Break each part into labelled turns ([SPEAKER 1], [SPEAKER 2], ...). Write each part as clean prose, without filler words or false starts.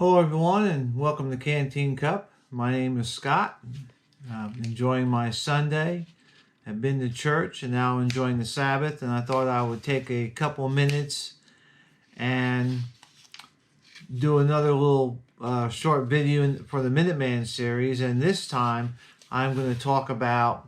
[SPEAKER 1] Hello, everyone, and welcome to Canteen Cup. My name is Scott. I'm enjoying my Sunday. I've been to church and now enjoying the Sabbath, and I thought I would take a couple minutes and do another little short video for the Minuteman series. And this time, I'm going to talk about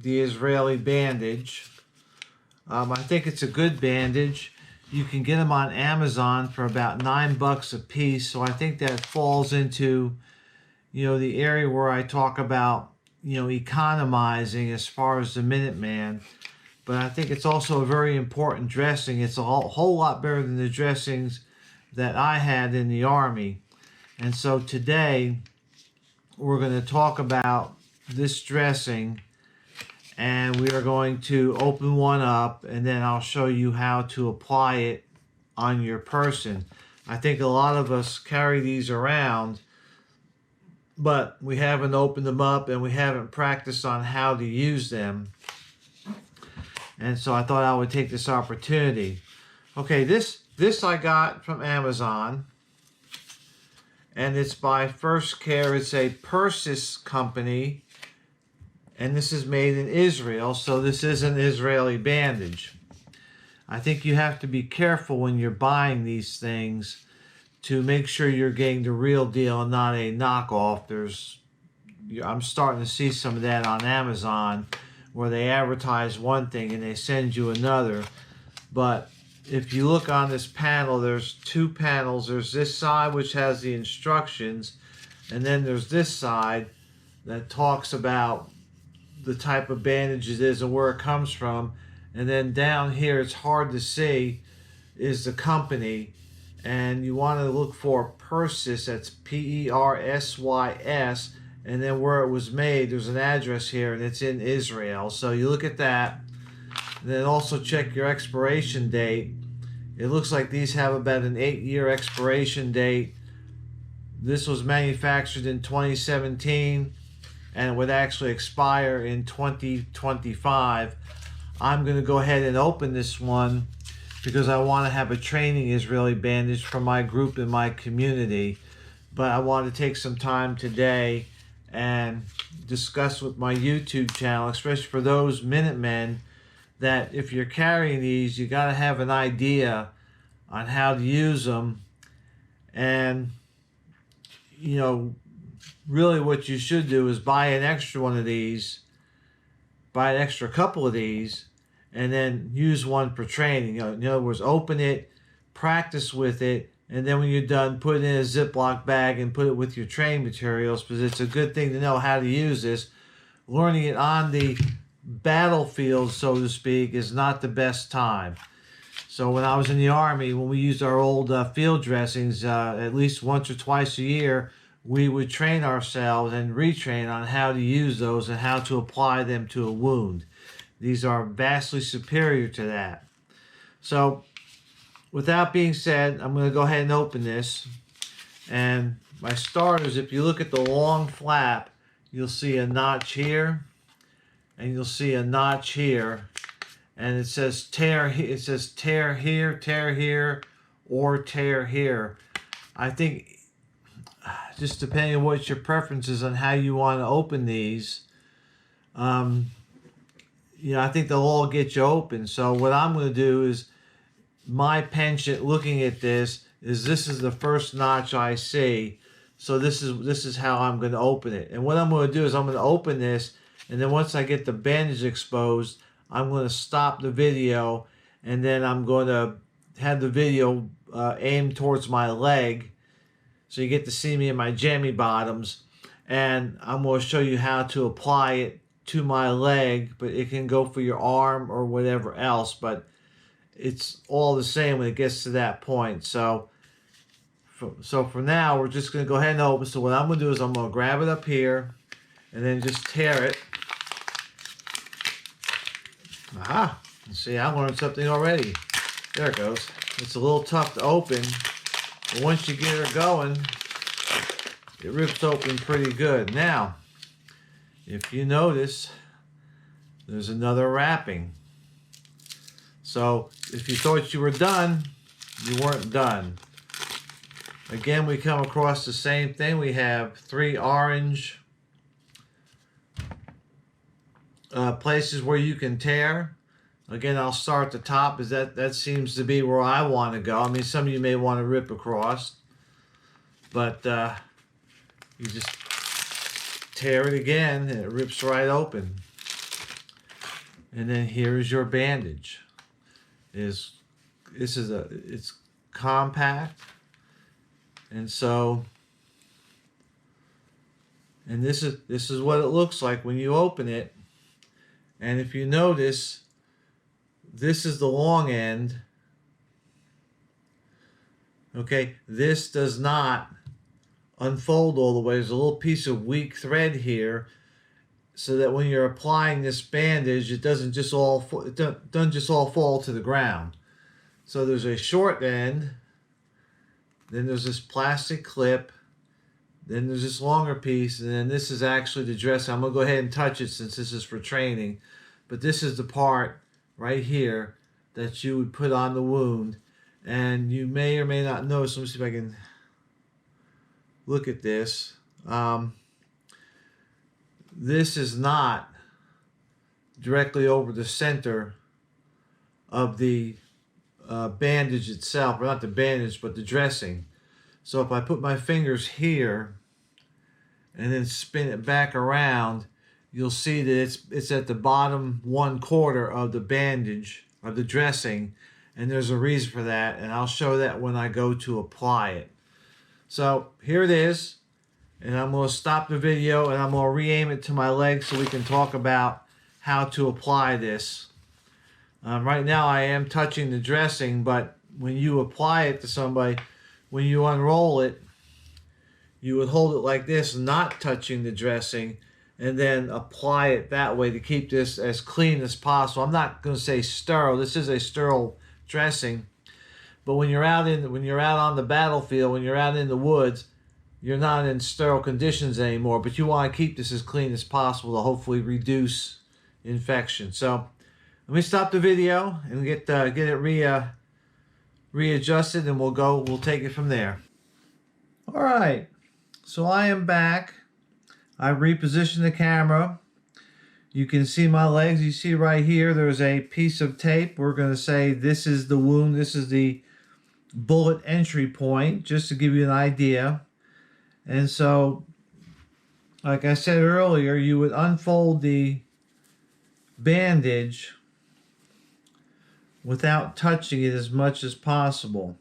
[SPEAKER 1] the Israeli bandage. I think it's a good bandage. You can get them on Amazon for about $9 a piece. So I think that falls into, the area where I talk about, economizing as far as the Minuteman. But I think it's also a very important dressing. It's a whole lot better than the dressings that I had in the Army. And so today we're going to talk about this dressing, and we are going to open one up, and then I'll show you how to apply it on your person. I think a lot of us carry these around, but we haven't opened them up and we haven't practiced on how to use them. And so I thought I would take this opportunity. Okay, this I got from Amazon, and it's by First Care. It's a Persis company, and this is made in Israel, so this is an Israeli bandage. I think you have to be careful when you're buying these things to make sure you're getting the real deal and not a knockoff. I'm starting to see some of that on Amazon where they advertise one thing and they send you another. But if you look on this panel, there's two panels. There's this side which has the instructions, and then there's this side that talks about the type of bandage it is and where it comes from. And then down here, it's hard to see, is the company, and you want to look for Persis. That's Persys, and then where it was made, there's an address here, and it's in Israel. So you look at that, and then also check your expiration date. It looks like these have about an 8-year expiration date. This was manufactured in 2017. And it would actually expire in 2025. I'm going to go ahead and open this one because I want to have a training Israeli bandage for my group in my community. But I want to take some time today and discuss with my YouTube channel, especially for those Minutemen, that if you're carrying these, you got to have an idea on how to use them. And, really what you should do is buy an extra one of these, buy an extra couple of these, and then use one for training. In other words, open it, practice with it, and then when you're done, put it in a Ziploc bag and put it with your training materials, because it's a good thing to know how to use this. Learning it on the battlefield, so to speak, is not the best time. So when I was in the Army, when we used our old field dressings, at least once or twice a year, we would train ourselves and retrain on how to use those and how to apply them to a wound. These are vastly superior to that. So, with that being said, I'm going to go ahead and open this. And my starters, if you look at the long flap, you'll see a notch here, and you'll see a notch here, and it says tear. It says tear here, or tear here. I think, just depending on what your preference is on how you want to open these, I think they'll all get you open. So what I'm going to do is, my penchant looking at this is the first notch I see. So this is how I'm going to open it. And what I'm going to do is I'm going to open this, and then once I get the bandage exposed, I'm going to stop the video, and then I'm going to have the video aimed towards my leg, so you get to see me in my jammy bottoms, and I'm going to show you how to apply it to my leg, but it can go for your arm or whatever else, but it's all the same when it gets to that point. So for now, we're just going to go ahead and open. So what I'm going to do is I'm going to grab it up here and then just tear it. Aha! See, I learned something already. There it goes. It's a little tough to open, but once you get her going, it rips open pretty good. Now, if you notice, there's another wrapping. So if you thought you were done, you weren't done. Again, we come across the same thing. We have 3 orange places where you can tear. Again, I'll start at the top, as that seems to be where I want to go. I mean, some of you may want to rip across, but you just tear it again, and it rips right open. And then here's your bandage. It's compact, and so, and this is what it looks like when you open it. And if you notice, this is the long end. Okay, this does not unfold all the way. There's a little piece of weak thread here, so that when you're applying this bandage, it doesn't just all fall to the ground. So there's a short end, then there's this plastic clip, then there's this longer piece, and then this is actually the dressing. I'm gonna go ahead and touch it since this is for training, but this is the part right here that you would put on the wound. And you may or may not notice, let me see if I can look at this. This is not directly over the center of the bandage itself, or not the bandage, but the dressing. So if I put my fingers here and then spin it back around, you'll see that it's at the bottom 1/4 of the bandage, of the dressing, and there's a reason for that, and I'll show that when I go to apply it. So here it is, and I'm going to stop the video and I'm going to re-aim it to my leg so we can talk about how to apply this. Right now I am touching the dressing, but when you apply it to somebody, when you unroll it, you would hold it like this, not touching the dressing, and then apply it that way to keep this as clean as possible. I'm not going to say sterile. This is a sterile dressing, but when you're out on the battlefield, when you're out in the woods, you're not in sterile conditions anymore. But you want to keep this as clean as possible to hopefully reduce infection. So let me stop the video and get it readjusted, and we'll take it from there. All right, so I am back. I repositioned the camera. You can see my legs. You see right here, there's a piece of tape. We're going to say this is the wound. This is the bullet entry point, just to give you an idea. And so, like I said earlier, you would unfold the bandage without touching it as much as possible.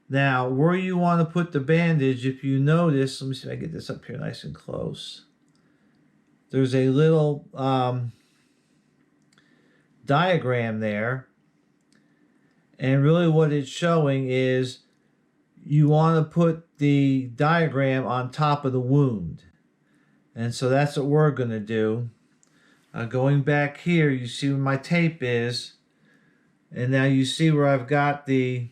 [SPEAKER 1] Now, where you want to put the bandage, if you notice, let me see if I get this up here nice and close. There's a little diagram there. And really what it's showing is you want to put the diagram on top of the wound. And so that's what we're going to do. Going back here, you see where my tape is. And now you see where I've got the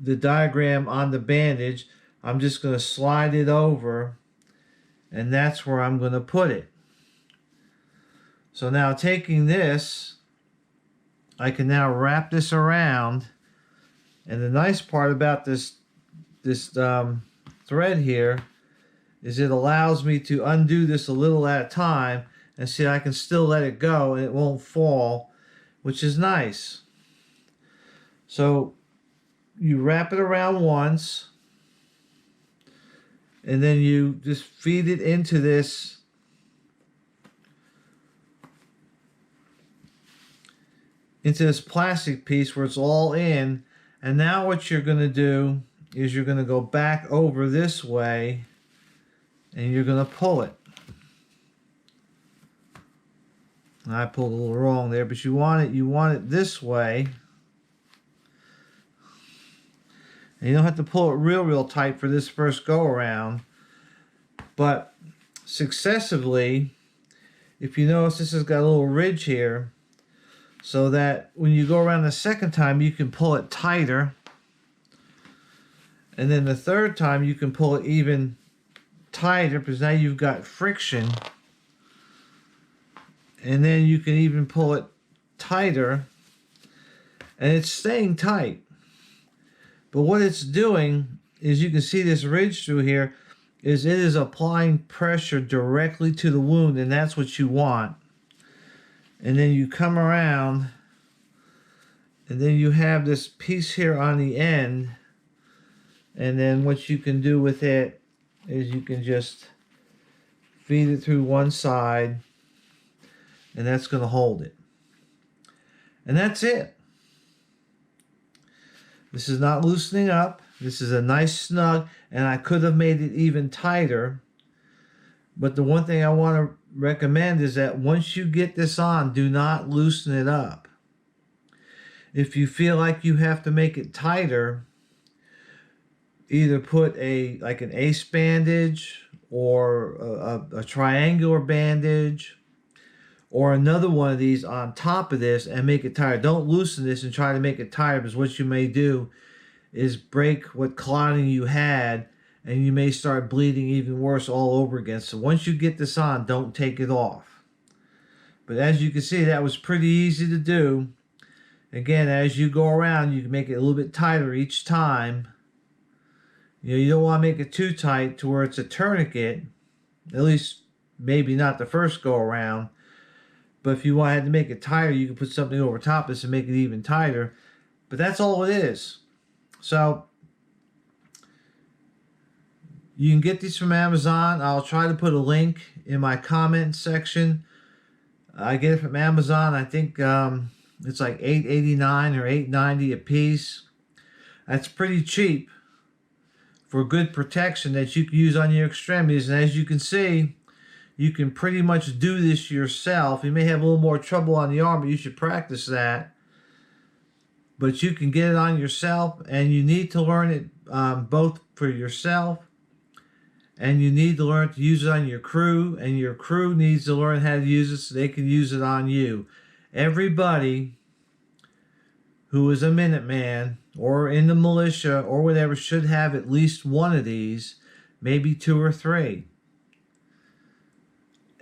[SPEAKER 1] diagram on the bandage. I'm just going to slide it over, and that's where I'm going to put it. So now taking this, I can now wrap this around, and the nice part about this thread here is it allows me to undo this a little at a time, and see I can still let it go and it won't fall, which is nice. So you wrap it around once, and then you just feed it into this plastic piece where it's all in. And now what you're going to do is you're going to go back over this way, and you're going to pull it. I pulled a little wrong there, but you want it this way. And you don't have to pull it real tight for this first go around, but successively, if you notice, this has got a little ridge here, so that when you go around the second time, you can pull it tighter, and then the third time you can pull it even tighter, because now you've got friction, and then you can even pull it tighter, and it's staying tight. But what it's doing is you can see this ridge through here is it is applying pressure directly to the wound, and that's what you want. And then you come around, and then you have this piece here on the end, and then what you can do with it is you can just feed it through one side, and that's going to hold it. And that's it. This is not loosening up. This is a nice snug, and I could have made it even tighter. But the one thing I want to recommend is that once you get this on, do not loosen it up. If you feel like you have to make it tighter, either put like an ace bandage or a triangular bandage or another one of these on top of this and make it tighter. Don't loosen this and try to make it tighter, because what you may do is break what clotting you had, and you may start bleeding even worse all over again. So once you get this on, don't take it off. But as you can see, that was pretty easy to do. Again, as you go around, you can make it a little bit tighter each time. You don't want to make it too tight to where it's a tourniquet, at least maybe not the first go around. But if you wanted to make it tighter, you can put something over top of this and make it even tighter. But that's all it is. So you can get these from Amazon. I'll try to put a link in my comment section. I get it from Amazon. I think it's like $8.89 or $8.90 a piece. That's pretty cheap for good protection that you can use on your extremities. And as you can see, you can pretty much do this yourself. You may have a little more trouble on the arm, but you should practice that. But you can get it on yourself, and you need to learn it both for yourself, and you need to learn to use it on your crew, and your crew needs to learn how to use it so they can use it on you. Everybody who is a Minuteman or in the militia or whatever should have at least one of these, maybe 2 or 3.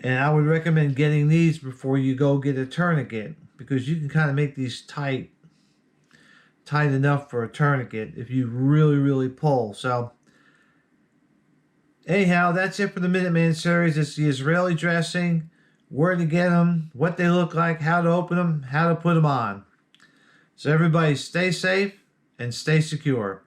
[SPEAKER 1] And I would recommend getting these before you go get a tourniquet, because you can kind of make these tight enough for a tourniquet if you really, really pull. So anyhow, that's it for the Minuteman series. It's the Israeli dressing, where to get them, what they look like, how to open them, how to put them on. So everybody stay safe and stay secure.